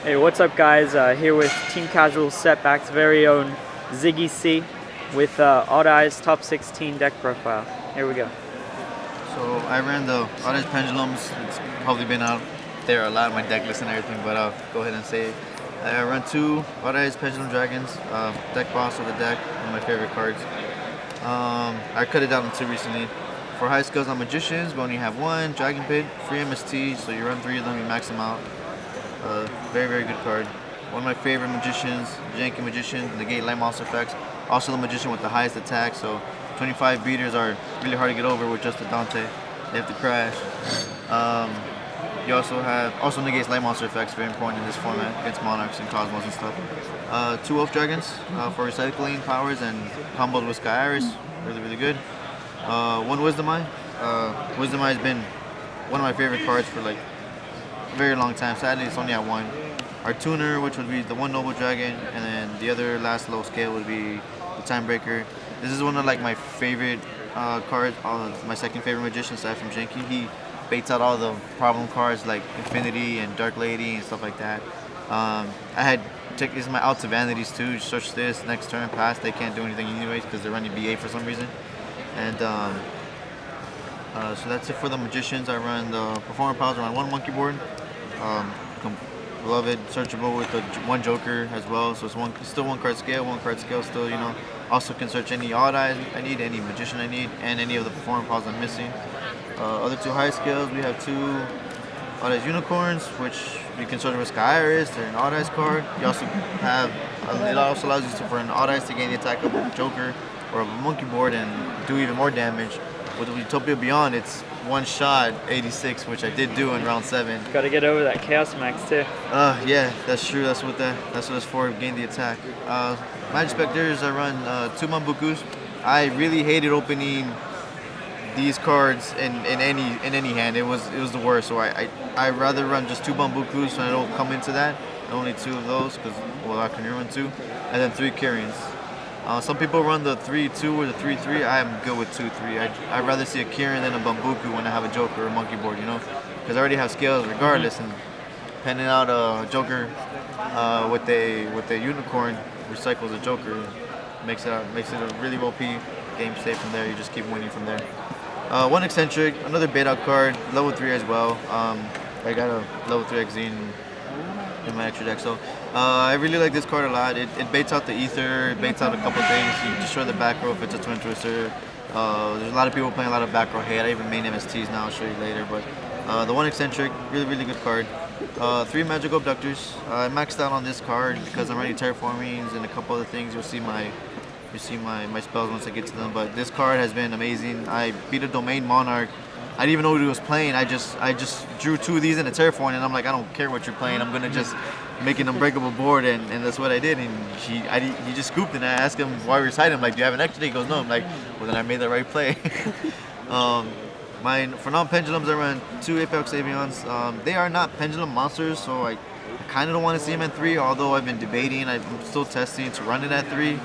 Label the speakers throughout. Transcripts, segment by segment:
Speaker 1: Hey, what's up guys? Here with TeamCasual Setback's very own Ziggy C with Odd Eyes Top 16 deck profile. Here we go.
Speaker 2: So I ran the Odd Eyes Pendulums. It's probably been out there a lot in my deck list and everything, but I'll go ahead and say it. I run 2 Odd Eyes Pendulum Dragons, deck boss of the deck, one of my favorite cards. I cut it down to 2 recently. For high skills on Magicians, we only have 1, Dragon Pit, free MST, so you run 3 of them, you max them out. Very, very good card. One of my favorite Magicians, Janky Magician, negate light monster effects. Also the Magician with the highest attack, so 25 beaters are really hard to get over with just a Dante. They have to crash. You also negates light monster effects, very important in this format against Monarchs and Cosmos and stuff. 2 Wolf Dragons for recycling powers and combos with Sky Iris, really, really good. 1 Wisdom Eye. Wisdom Eye has been one of my favorite cards for like a very long time. Sadly, it's only at 1. Our Tuner, which would be the 1 Noble Dragon, and then the other last low scale would be the Timebreaker. This is one of like my favorite cards, my second favorite Magician aside from Janky. He baits out all the problem cards like Infinity and Dark Lady and stuff like that. This is my out to Vanities too. Search this, next turn pass, they can't do anything anyways because they're running BA for some reason. And so that's it for the Magicians. I run the Performer Powers, I run 1 Monkey Board. Love it, searchable with the 1 Joker as well, so it's still 1 card scale still, you know. Also can search any Odd Eyes I need, any Magician I need, and any of the Performer Powers I'm missing. Other 2 high scales, we have 2 Odd Eyes Unicorns, which you can search with Sky Iris, they're an Odd Eyes card. You also have, it also allows you for an Odd Eyes to gain the attack of a Joker or of a Monkey Board and do even more damage. With Utopia Beyond, it's 1 shot 86, which I did do in round 7.
Speaker 1: Got to get over that Chaos Max too.
Speaker 2: Yeah, that's true. That's what it's for. Gain the attack. Magic Specters, I run 2 Mambukus. I really hated opening these cards in any hand. It was the worst. So I rather run just 2 Bambukus so I don't come into that. Only 2 of those because I can run 2, and then 3 Kyrians. Some people run the 3-2 or the 3-3. I am good with 2-3. I'd rather see a Kirin than a Bambuku when I have a Joker or a Monkey Board, you know? Because I already have scales regardless, and penning out a Joker with a Unicorn recycles a Joker, makes it a really OP game state from there. You just keep winning from there. 1 Eccentric, another bait out card, level 3 as well. I got a level 3 Exene in my extra deck, so I really like this card a lot. It baits out the Ether, it baits out a couple things. You destroy the back row if it's a Twin Twister. There's a lot of people playing a lot of back row hate. I even main MSTs now, I'll show you later. But the 1 Eccentric, really, really good card. 3 Magical Abductors. I maxed out on this card because I'm running Terraformings and a couple other things. You'll see my spells once I get to them. But this card has been amazing. I beat a Domain Monarch. I didn't even know what he was playing. I just drew 2 of these in a Terraform, and I'm like, I don't care what you're playing. I'm gonna just make an unbreakable board, and that's what I did. And he just scooped, and I asked him why we recited him. Like, do you have an extra day? He goes, no. I'm like, well then I made the right play. For non-pendulums, I run 2 Apex Avions. They are not pendulum monsters, so I kind of don't want to see them at 3. Although I've been debating, I'm still testing to run it at 3.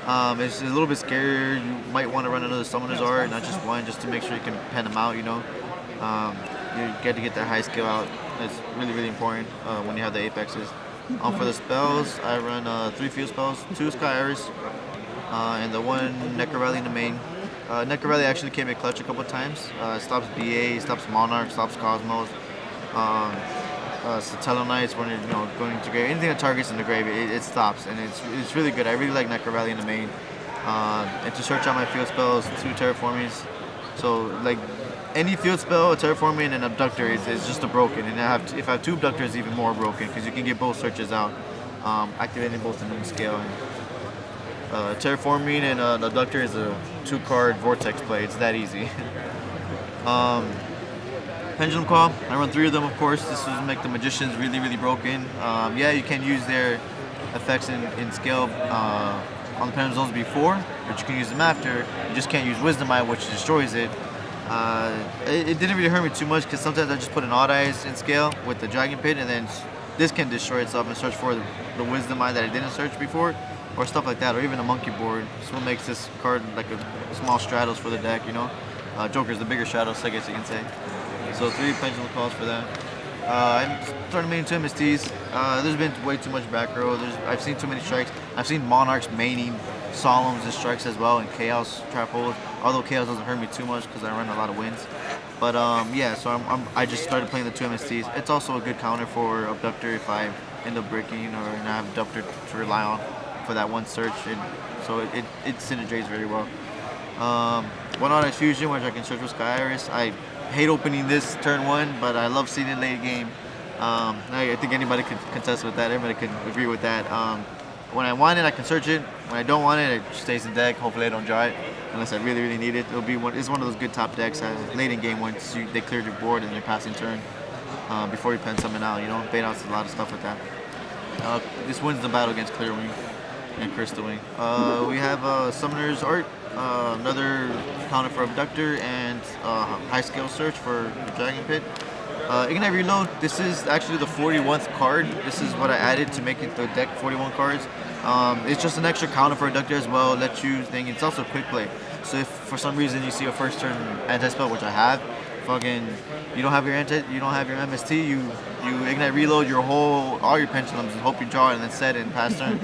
Speaker 2: It's a little bit scarier. You might want to run another Summoner's Art, not just 1, just to make sure you can pen them out, you know. You get to get that high skill out. It's really, really important when you have the Apexes. For the spells, I run 3 field spells, 2 Sky Iris, and the 1 Necro Rally in the main. Necro Rally actually came in clutch a couple times. Stops BA, stops Monarch, stops Cosmos. Satello Knights when you're going to grave, anything that targets in the grave, it stops, and it's really good. I really like Necro Rally in the main. And to search out my field spells, 2 Terraformings. So like any field spell, a Terraforming and an Abductor is just a broken, and if I have 2 Abductors, even more broken because you can get both searches out, activating both in the scale. And Terraforming and an Abductor is a 2-card Vortex play. It's that easy. Pendulum Claw, I run 3 of them, of course. This will make the Magicians really, really broken. Yeah, you can use their effects in scale on the Pendulum Zones before, but you can use them after. You just can't use Wisdom Eye, which destroys it. It didn't really hurt me too much because sometimes I just put an Odd Eyes in scale with the Dragon Pit, and then this can destroy itself and search for the Wisdom Eye that I didn't search before, or stuff like that, or even a Monkey Board. So what makes this card like a small straddles for the deck, you know. Joker's the bigger straddles, I guess you can say. So 3 Pendulum Claws for that. I'm starting maining two MSTs. There's been way too much back row. I've seen too many strikes. I've seen Monarchs maining Solemns and strikes as well, and Chaos trap holds. Although Chaos doesn't hurt me too much because I run a lot of wins. But yeah, so I just started playing the two MSTs. It's also a good counter for Abductor if I end up breaking or not have Abductor to rely on for that one search, and so it synergizates very well. One on Fusion, which I can search with Sky Iris. I hate opening this turn one, but I love seeing it late game. I think anybody could contest with that. Everybody could agree with that. When I want it, I can search it. When I don't want it, it stays in deck. Hopefully, I don't draw it unless I really, really need it. It's one of those good top decks late in game once they cleared your board and they're passing turn before you pen something out. You know, bait out a lot of stuff with that. This wins the battle against Clearwing and Crystal Wing. We have Summoner's Art, another counter for Abductor, and High Scale Search for Dragon Pit. Ignite Reload, this is actually the 41st card. This is what I added to make it the deck 41 cards. It's just an extra counter for Abductor as well, let you think. It's also quick play. So if for some reason you see a first turn anti-spell, which I have, you don't have your MST, you Ignite Reload all your pendulums and hope you draw it and then set it and pass turn.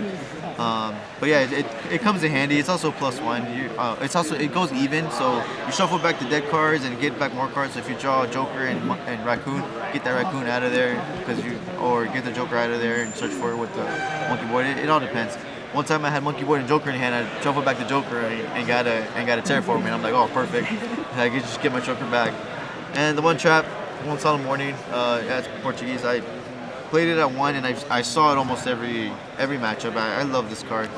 Speaker 2: But yeah, it comes in handy. It's also +1. It goes even, so you shuffle back the deck cards and get back more cards. So if you draw a Joker and Raccoon, get that Raccoon out of there or get the Joker out of there and search for it with the Monkey Board. It all depends. One time I had Monkey Board and Joker in hand, I shuffled back the Joker and got a Terraform, and I'm like, oh, perfect. I can just get my Joker back. And the one trap, One Solemn Morning, it's Portuguese. I played it at 1, and I saw it almost every matchup. I love this card.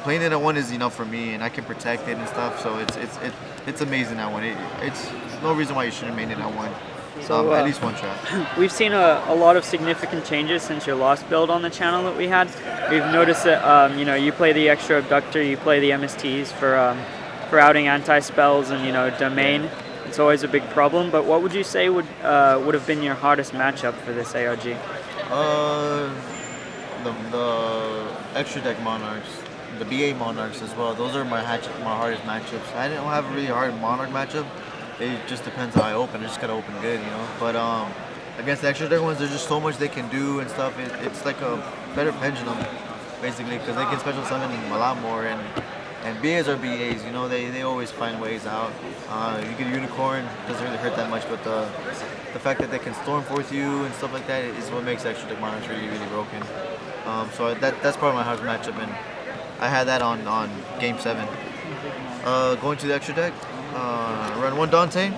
Speaker 2: Playing it at 1 is enough for me, and I can protect it and stuff. So it's amazing at 1. It's no reason why you shouldn't main it at 1. So at least one trap.
Speaker 1: We've seen a lot of significant changes since your last build on the channel that we had. We've noticed that you play the extra Abductor, you play the MSTs for outing anti-spells and domain. It's always a big problem. But what would you say would have been your hardest matchup for this ARG?
Speaker 2: The extra deck Monarchs, the BA Monarchs as well. Those are my hardest matchups. I don't have a really hard Monarch matchup. It just depends how I open. I just gotta open good, But against the extra deck ones, there's just so much they can do and stuff. It's like a better pendulum, basically, because they can special summon a lot more. And BAs are BAs, they always find ways out. You get a Unicorn, doesn't really hurt that much, but the fact that they can Storm Force you and stuff like that is what makes extra deck Monarchs really, really broken. So that's probably my hardest matchup, and I had that on Game 7. Going to the extra deck, run 1 Dante.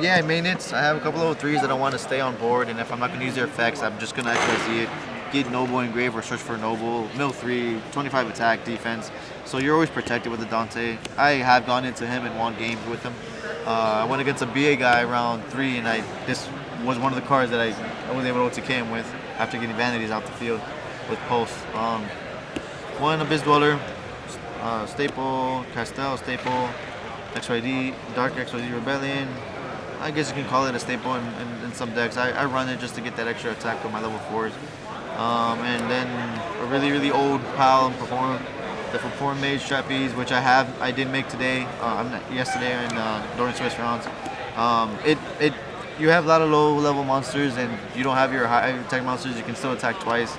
Speaker 2: Yeah, I main it. I have a couple of 3s that I want to stay on board, and if I'm not going to use their effects, I'm just going to actually see it. Get Noble Engrave or search for Noble, mill 3, 25 attack, defense. So you're always protected with the Dante. I have gone into him and won games with him. I went against a BA guy round 3, and this was one of the cards that I was able to OTK him with after getting Vanities out the field with Pulse. 1 Abyss Dweller, Staple, Castel, Staple, XYD, Dark XYD Rebellion. I guess you can call it a staple in some decks. I run it just to get that extra attack with my level 4s. And then a really, really old pal the Perform Mage Trapeze, which I did make today, yesterday during Swiss rounds. You have a lot of low level monsters, and you don't have your high attack monsters. You can still attack twice.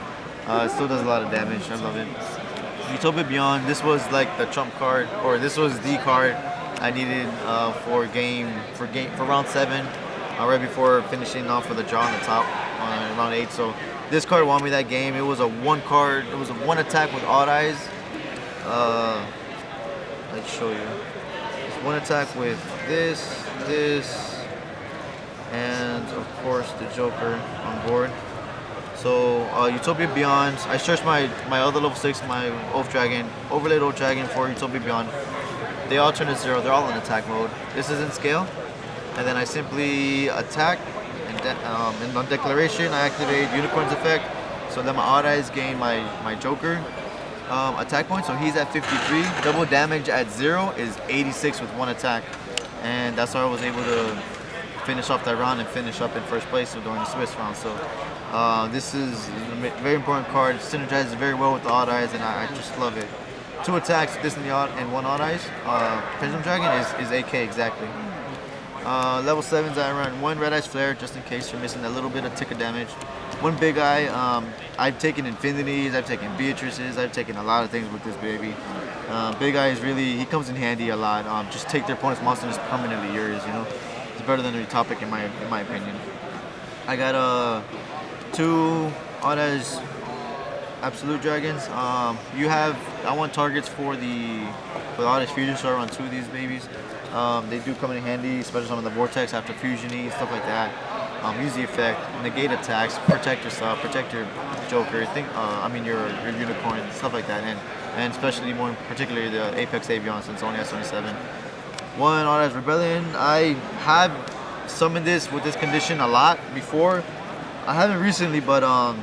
Speaker 2: It still does a lot of damage. I love it. Utopia Beyond. This was like the trump card, or this was the card I needed for round 7, right before finishing off with a draw on the top on round 8. So this card won me that game. It was a 1 card. It was a 1 attack with Odd Eyes. Let's show you. It's 1 attack with this, and of course the Joker on board. So Utopia Beyond. I searched my other level 6, my Oath Dragon, overlaid Oath Dragon for Utopia Beyond. They all turn to 0. They're all in attack mode. This is in scale, and then I simply attack. And on declaration, I activate Unicorn's effect, so then my Odd Eyes gain my Joker attack point, so he's at 53. Double damage at 0 is 86 with 1 attack, and that's how I was able to finish off that round and finish up in first place during the Swiss round. So this is a very important card. Synergizes very well with the Odd Eyes, and I just love it. 2 attacks, this and 1 Odd Eyes. Pendulum Dragon is AK exactly. Level 7s, I run 1 Red Eyes Flare, just in case you're missing a little bit of ticker damage. 1 Big Eye. I've taken Infinities, I've taken Beatrices, I've taken a lot of things with this baby. Big Eye is really, he comes in handy a lot. Just take their opponent's monster and it's permanently yours, you know? It's better than the topic in my opinion. I got 2 Audas Absolute Dragons. I want targets for the Audas Fusion, so I run 2 of these babies. They do come in handy, especially some of the Vortex after Fusion-y, stuff like that. Use the effect, negate attacks, protect yourself, protect your Joker, your Unicorn, stuff like that, and especially more particularly the Apex Avion since it only has 77. 1 Audas Rebellion. I have summoned this with this condition a lot before. I haven't recently, but I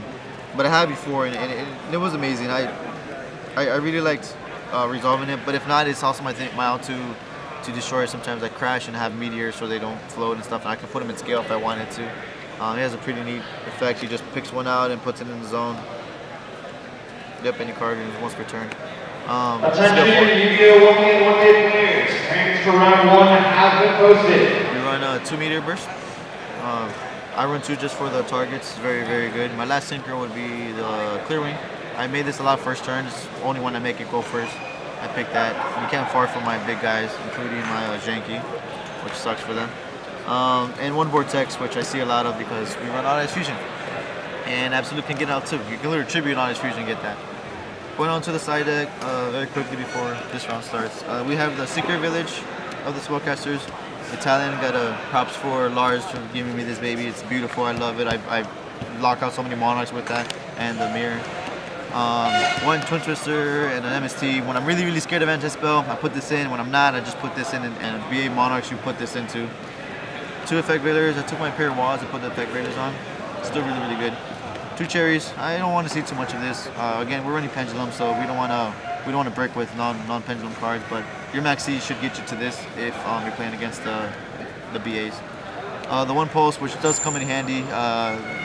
Speaker 2: have before, and it was amazing. I really liked resolving it, but if not, it's also my out to destroy it. Sometimes I crash and have meteors so they don't float and stuff, and I can put them in scale if I wanted to. It has a pretty neat effect. He just picks 1 out and puts it in the zone. Yep, any card and once per turn.
Speaker 3: Attention, Yu-Gi-Oh! 1K players. Ranks for round 1 have been posted.
Speaker 2: We run a 2 meteor burst. I run 2 just for the targets. Very, very good. My last synchro would be the Clear Wing. I made this a lot first turn. It's the only one I make it go first. I picked that. You can't far from my big guys, including my Janky, which sucks for them. And 1 Vortex, which I see a lot of because we run Audas Fusion. And Absolute can get out too. You can literally tribute Audas Fusion and get that. Going on to the side deck very quickly before this round starts. We have the Secret Village of the Spellcasters. Italian, got props for Lars for giving me this baby. It's beautiful. I love it. I lock out so many monarchs with that and the mirror. 1 Twin Twister and an MST. When I'm really, really scared of anti-spell, I put this in. When I'm not, I just put this in, and BA Monarchs you put this into. 2 Effect Raiders. I took my pair of walls and put the Effect Raiders on. Still really, really good. 2 Cherries. I don't want to see too much of this. Again, we're running Pendulum, so we don't want to break with non-pendulum cards, but your Max C should get you to this if you're playing against the BAs. The 1 Pulse, which does come in handy.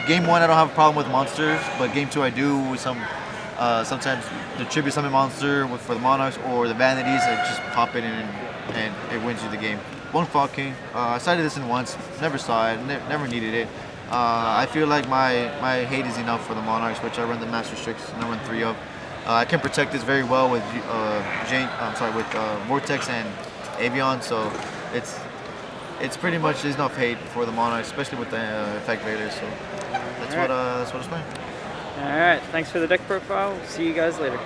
Speaker 2: Game 1, I don't have a problem with monsters, but Game 2, I do with sometimes the Tribute Summon monster for the Monarchs or the Vanities. I just pop it in and it wins you the game. 1 Fog King. I cited this in once. Never saw it. Never needed it. I feel like my hate is enough for the Monarchs, which I run the Master Strix, and I run 3 of. I can protect this very well with Vortex and Avion, so it's pretty much there's enough hate for the Monarchs, especially with the Effect Raiders. So that's what it's playing.
Speaker 1: All right, thanks for the deck profile. See you guys later.